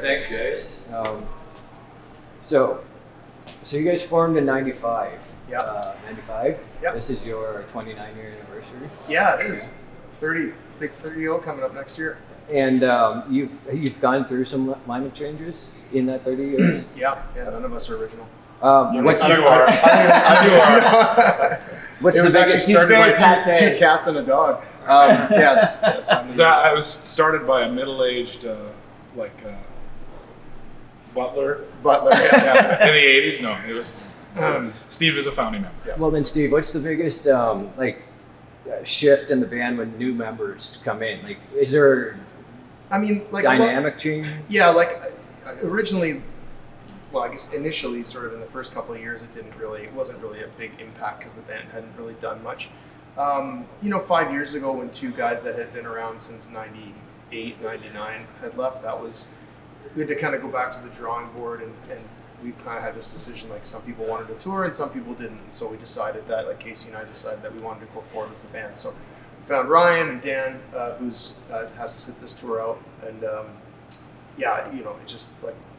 thanks guys. So you guys formed in 95. Yeah. 95? Yeah. This is your 29-year anniversary? Yeah, it is. 30, big 30 coming up next year. And you've gone through some lineup changes in that 30 years? Yeah, none of us are original. What's I do. It was actually started by two cats and a dog. Yes. I was started by a middle-aged, butler. Yeah. In the 80s, no, it was Steve is a founding member. Yeah. Well then, Steve, what's the biggest shift in the band when new members come in? Like, is there dynamic change? Yeah, originally, well, I guess initially, sort of in the first couple of years, it wasn't really a big impact because the band hadn't really done much. 5 years ago, when two guys that had been around since 98, 99 had left, we had to kind of go back to the drawing board, and we kind of had this decision, like some people wanted to tour and some people didn't. And so we decided that, like Casey and I decided that we wanted to go forward with the band. So we found Ryan and Dan, who's has to sit this tour out, and it just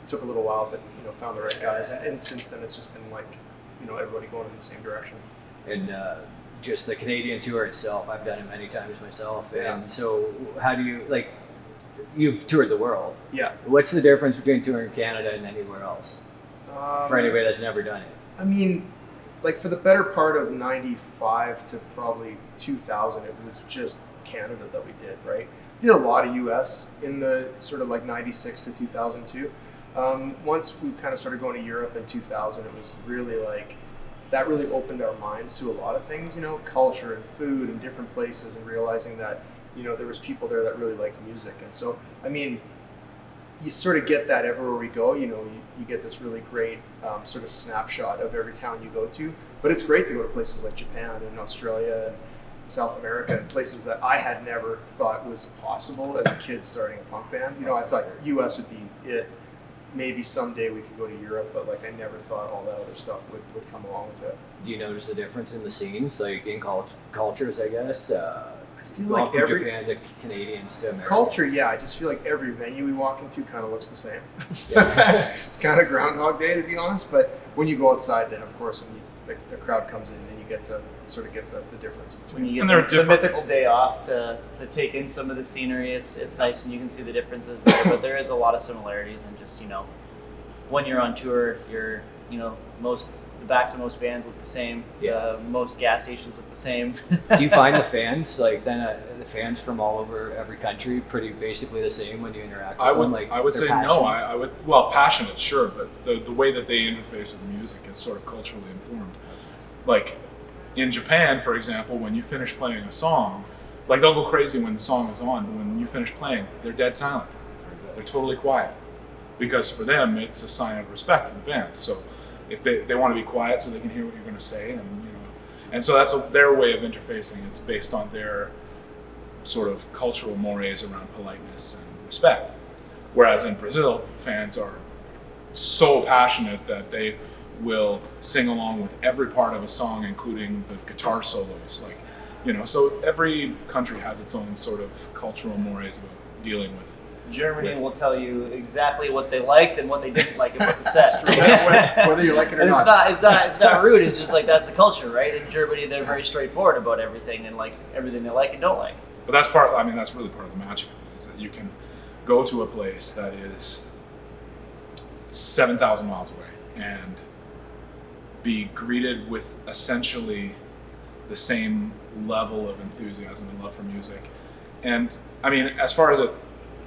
took a little while, but found the right guys, and since then it's just been everybody going in the same direction. And just the Canadian tour itself, I've done it many times myself. Yeah. And so how do you, you've toured the world. Yeah. What's the difference between touring Canada and anywhere else? For anybody that's never done it. I mean, for the better part of 95 to probably 2000, it was just Canada that we did, right? We did a lot of US in the sort of 96 to 2002. Once we kind of started going to Europe in 2000, it was really that really opened our minds to a lot of things, culture and food and different places, and realizing that, there was people there that really liked music. And so, I mean, you sort of get that everywhere we go. You get this really great sort of snapshot of every town you go to. But it's great to go to places like Japan and Australia and South America, and places that I had never thought was possible as a kid starting a punk band. I thought US would be it. Maybe someday we could go to Europe, but I never thought all that other stuff would come along with it. Do you notice the difference in the scenes, in cultures, I guess? I feel from every Japan to Canadians to America. Culture, yeah. I just feel like every venue we walk into kind of looks the same. Yeah. It's kind of Groundhog Day, to be honest. But when you go outside, then of course, when the crowd comes in, then you get to sort of get the difference between. When you get the mythical day off to take in some of the scenery, it's nice, and you can see the differences there. But there is a lot of similarities, and just when you're on tour, you're the backs of most bands look the same. Yeah. Most gas stations look the same. Do you find the fans the fans from all over every country pretty basically the same when you interact with them? I would say passionate? no. I would passionate, sure, but the way that they interface with music is sort of culturally informed. In Japan, for example, when you finish playing a song, they'll go crazy when the song is on, but when you finish playing, they're dead silent. They're totally quiet, because for them it's a sign of respect for the band. So if they want to be quiet so they can hear what you're going to say, and so that's their way of interfacing. It's based on their sort of cultural mores around politeness and respect. Whereas in Brazil, fans are so passionate that they will sing along with every part of a song, including the guitar solos. So every country has its own sort of cultural mores about dealing with. Germany will tell you exactly what they liked and what they didn't like about the set. Whether you like it or and not. It's not rude. It's just that's the culture, right? In Germany, they're very straightforward about everything, and everything they like and don't like. But that's really part of the magic of it, is that you can go to a place that is 7,000 miles away and be greeted with essentially the same level of enthusiasm and love for music. And as far as it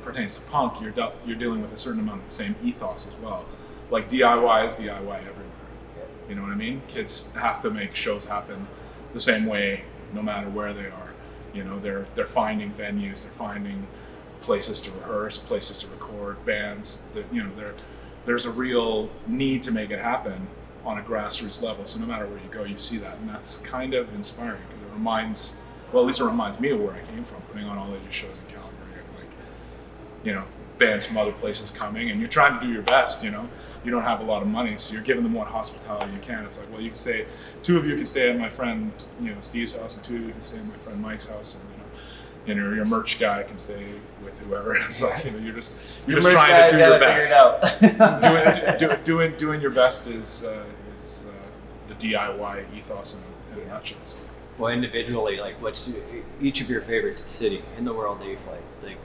pertains to punk, you're dealing with a certain amount of the same ethos as well. DIY is DIY everywhere. You know what I mean? Kids have to make shows happen the same way, no matter where they are. They're finding venues, they're finding places to rehearse, places to record, bands. There's a real need to make it happen on a grassroots level. So no matter where you go, you see that, and that's kind of inspiring, because it reminds me of where I came from, putting on all ages shows in Calgary, and bands from other places coming, and you're trying to do your best. You don't have a lot of money, so you're giving them what hospitality you can. It's you can stay, two of you can stay at my friend Steve's house, and two of you can stay at my friend Mike's house, and You know, your merch guy can stay with whoever. It's like, you know, you're just Your trying to do your best. best. Doing your best is the DIY ethos in a nutshell. So. Well, individually, like, what's each of your favorite city in the world that you play? Like,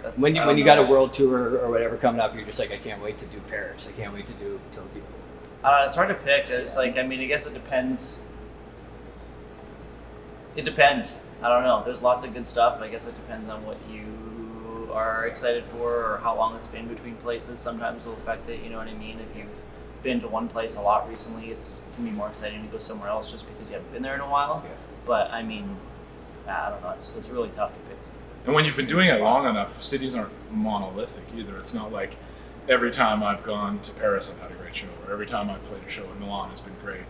That's- when I you don't got a know. world tour or whatever coming up, you're just like, I can't wait to do Paris. I can't wait to do Tokyo. It's hard to pick. It's like, I mean, I guess it depends. It depends. I don't know. There's lots of good stuff. I guess it depends on what you are excited for or how long it's been between places. Sometimes will affect it. You know what I mean? If you've been to one place a lot recently, it can be more exciting to go somewhere else just because you haven't been there in a while. Yeah. But I mean, I don't know. It's really tough to pick. And when you've been doing it long enough, cities aren't monolithic either. It's not like every time I've gone to Paris, I've had a great show, or every time I've played a show in Milan, it's been great.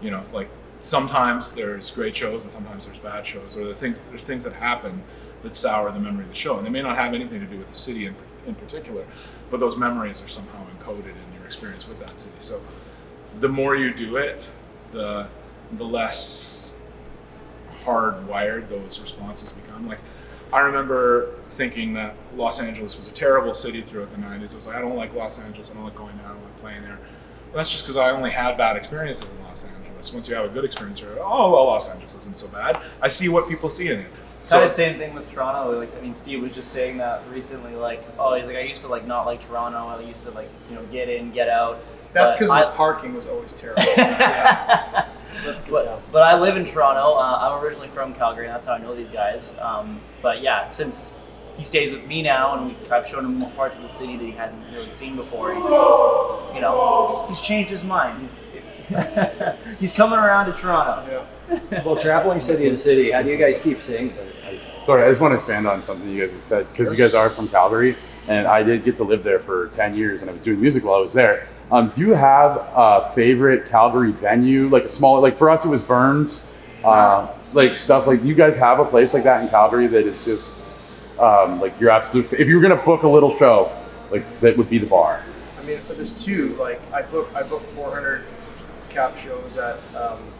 You know, it's like sometimes there's great shows and sometimes there's bad shows, or there's things that happen that sour the memory of the show, and they may not have anything to do with the city in particular, but those memories are somehow encoded in your experience with that city. So the more you do it, the less hardwired those responses become. Like, I remember thinking that Los Angeles was a terrible city throughout the 90s. I was like, I don't like Los Angeles, I don't like going there, I don't like playing there. Well, that's just because I only had bad experiences in Los Angeles. Once you have a good experience, you're like, oh, well, Los Angeles isn't so bad. I see what people see in it. Kind of same thing with Toronto. Like, I mean, Steve was just saying that recently. Like, oh, he's like, I used to like not like Toronto. I used to like, you know, get in, get out. That's But because I- the parking was always terrible. Yeah. That's good. But I live in Toronto. I'm originally from Calgary, and that's how I know these guys. But yeah, since he stays with me now, and I've shown him parts of the city that he hasn't really seen before, he's changed his mind. He's coming around to Toronto. Yeah. Well, traveling city to city, how do you guys keep saying that? Sorry, I just want to expand on something you guys have said, because you guys are from Calgary, and I did get to live there for 10 years, and I was doing music while I was there. Do you have a favorite Calgary venue, like a small, like for us it was Vern's, like stuff like, do you guys have a place like that in Calgary that is just like your absolute, if you were going to book a little show, like that would be the bar? I mean, but there's two. Like I booked 400 cap shows at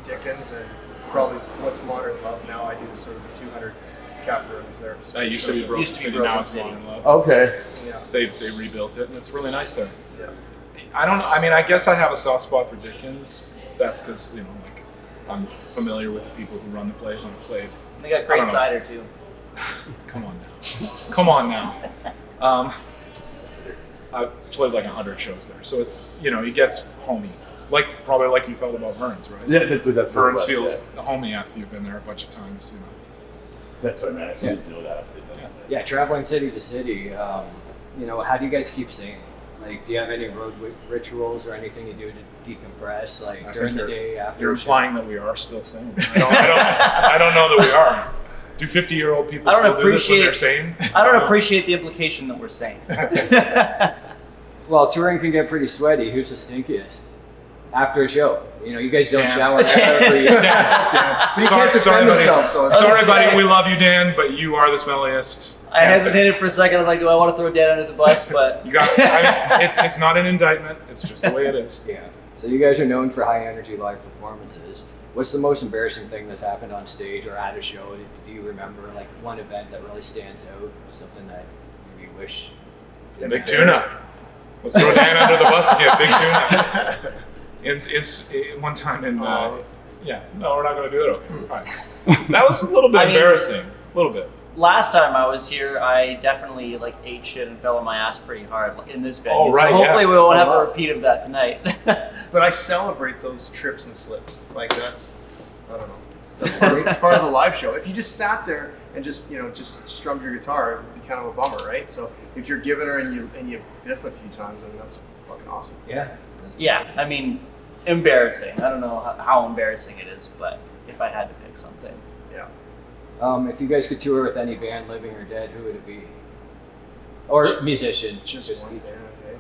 Dickens, and probably what's Modern Love now. I do sort of the 200 cap rooms there. So That used to be Broken Used to be City, Broken now it's City. Modern Love. Okay. Yeah. They rebuilt it, and it's really nice there. Yeah. I guess I have a soft spot for Dickens. That's because, you know, like, I'm familiar with the people who run the place, and I've played. They got I great don't know. cider too. Come on now. Come on now. I've played like 100 shows there, so it's, you know, it gets homey. Probably like you felt about Vern's, right? Yeah, that's Vern's what it was, feels homey after you've been there a bunch of times, you know. That's what I meant. I didn't know that after they said that. Yeah, traveling city to city, you know, how do you guys keep singing? Like, do you have any road rituals or anything you do to decompress, like I during think the day, after? You're a show? implying that we are still sane. I don't know that we are. Do 50-year-old people I don't still do this when they're appreciate- sane? I don't appreciate the implication that we're saying. Well, touring can get pretty sweaty. Who's the stinkiest? After a show, you know, you guys don't Dan. shower after you. But you can't Sorry, defend buddy. themselves, so it's Sorry, buddy. We love you, Dan, but you are the smelliest. I hesitated for a second. I was like, do I want to throw Dad under the bus? But You got. It's not an indictment. It's just the way it is. Yeah. So you guys are known for high energy live performances. What's the most embarrassing thing that's happened on stage or at a show? Do you remember like one event that really stands out? Something that you wish? Big tuna. Let's throw Dan under the bus again. Big tuna. It's one time in. Yeah. No, we're not going to do it. Okay. All right. That was a little bit I mean- embarrassing. A little bit. last time I was here, I definitely like ate shit and fell on my ass pretty hard in this venue. Oh, right, so hopefully yeah. we won't have a repeat of that tonight. But I celebrate those trips and slips. Like that's, I don't know. That's it's part of the live show. If you just sat there and just just strummed your guitar, it would be kind of a bummer, right? So if you're giving her and you biff a few times, then that's fucking awesome. Yeah. Yeah, I mean, embarrassing. I don't know how embarrassing it is, but if I had to pick something. Yeah. If you guys could tour with any band, living or dead, who would it be? Or musician? Just one band, okay.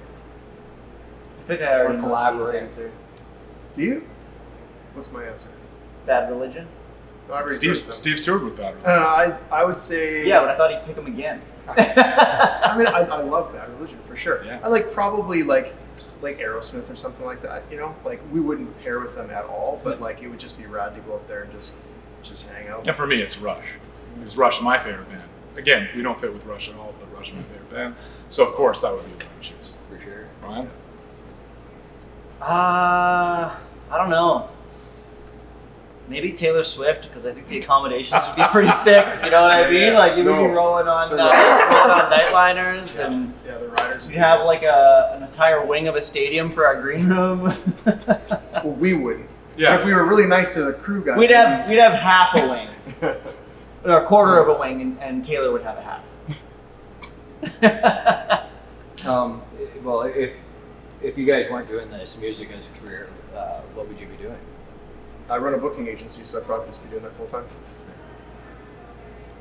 I think I already Or know collaborate. Steve's answer. Do you? What's my answer? Bad Religion? No, I already Steve heard them. Steve Stewart with Bad Religion. I would say. Yeah, but I thought he'd pick him again. I mean, I love Bad Religion for sure. Yeah. I like probably like Aerosmith or something like that. Like we wouldn't pair with them at all, but like it would just be rad to go up there and just hang out. And for me, it's Rush. Because Rush is my favorite band. Again, we don't fit with Rush at all, but Rush is my favorite band. So of course that would be what I would choose. For sure. Ryan? I don't know. Maybe Taylor Swift, because I think the accommodations would be pretty sick. You know what I mean? Like you would be rolling on nightliners, and Yeah, the riders. we'd have like an entire wing of a stadium for our green room. Well, we wouldn't. Yeah. If we were really nice to the crew guys. we'd have half a wing, or a quarter of a wing, and Taylor would have a half. Well, if you guys weren't doing this music as a career, what would you be doing? I run a booking agency, so I'd probably just be doing that full time.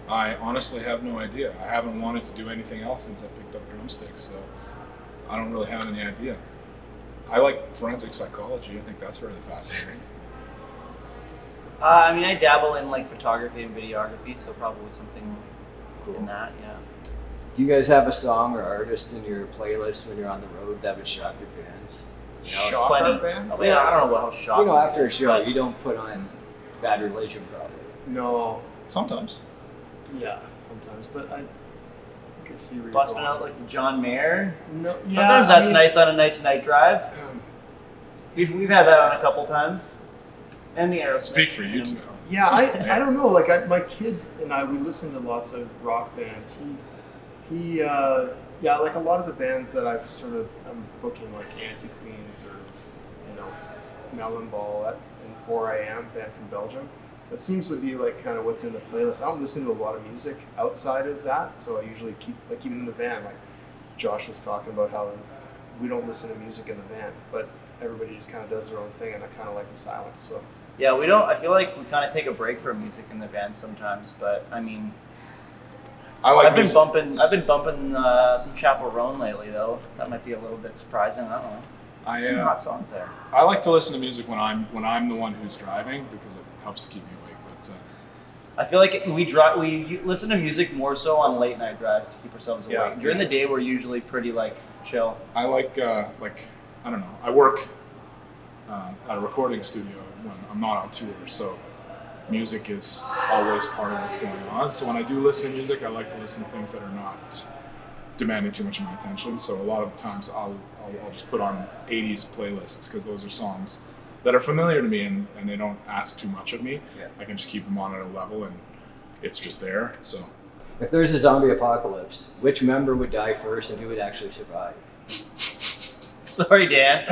I honestly have no idea. I haven't wanted to do anything else since I picked up drumsticks, so I don't really have any idea. I like forensic psychology. I think that's very fascinating. I mean, I dabble in like photography and videography, so probably something in that. Yeah. Do you guys have a song or artist in your playlist when you're on the road that would shock your fans? You know, Shock plenty. our fans? I mean, I don't know how shocking. You know, after it a is, show, but- you don't put on Bad Religion, probably. No. Sometimes. Yeah, sometimes, but I can see where you're busting going. out like John Mayer. No, yeah, Sometimes I that's mean, nice on a nice night drive. We've had that on a couple times. And the Aerosmith. Speak for you two. Yeah, I don't know. Like my kid and I, we listen to lots of rock bands. Yeah, like a lot of the bands that I'm booking, like Anti-Queens or, you know, Melon Ball. That's in 4 AM, band from Belgium. That seems to be like kind of what's in the playlist. I don't listen to a lot of music outside of that, so I usually keep, like even in the van, like Josh was talking about how we don't listen to music in the van, but everybody just kind of does their own thing, and I kind of like the silence. So Yeah, we don't. I feel like we kind of take a break from music in the van sometimes, but I mean, I've been bumping some Chappell Roan lately though. That might be a little bit surprising. I don't know. Some hot songs there. I like to listen to music when I'm the one who's driving because it helps to keep me awake. But I feel like we listen to music more so on late night drives to keep ourselves awake. Yeah. During the day, we're usually pretty like chill. I like I don't know. I work at a recording studio when I'm not on tour, so music is always part of what's going on. So when I do listen to music, I like to listen to things that are not demanding too much of my attention. So a lot of the times I'll just put on 80s playlists because those are songs that are familiar to me and they don't ask too much of me. Yeah. I can just keep them on at a level and it's just there. So If there's a zombie apocalypse, which member would die first and who would actually survive? Sorry, Dan.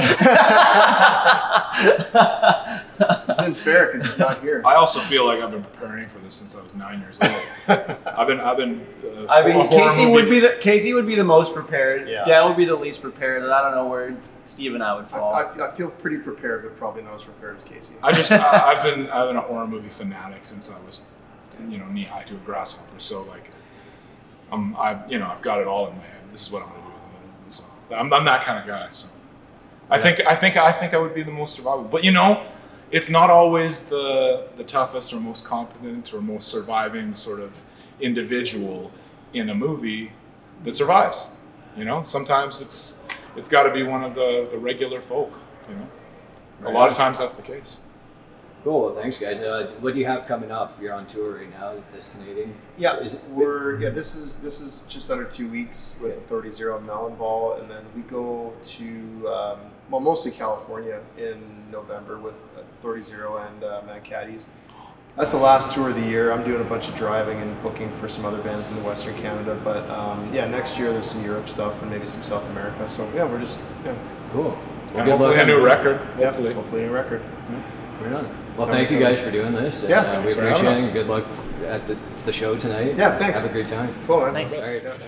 this isn't fair because he's not here. I also feel like I've been preparing for this since I was 9 years old. I've been. I mean, a horror movie- Casey would be the most prepared. Yeah. Dan would be the least prepared, and I don't know where Steve and I would fall. I feel pretty prepared, but probably not as prepared as Casey. I've been a horror movie fanatic since I was, knee high to a grasshopper. So like, I've got it all in my head. This is what I'm gonna do. So I'm that kind of guy. So I think I would be the most survivable. But it's not always the toughest or most competent or most surviving sort of individual in a movie that survives. Sometimes it's got to be one of the regular folk. A lot of times that's the case. Cool. Well, thanks, guys. What do you have coming up? You're on tour right now, this Canadian. Yeah, Is it, this is just under 2 weeks with a 30-0 Melon Ball, and then we go to mostly California in November with 30-0 and Mad Caddies. That's the last tour of the year. I'm doing a bunch of driving and booking for some other bands in the Western Canada, but next year there's some Europe stuff and maybe some South America. So we're just cool. And hopefully a new record. hopefully a new record. Right on. Well, thank you guys for doing this. Yeah, we thanks for having appreciate it. us. And good luck at the show tonight. Yeah, thanks. Have a great time. Cool, man. Thanks. All right.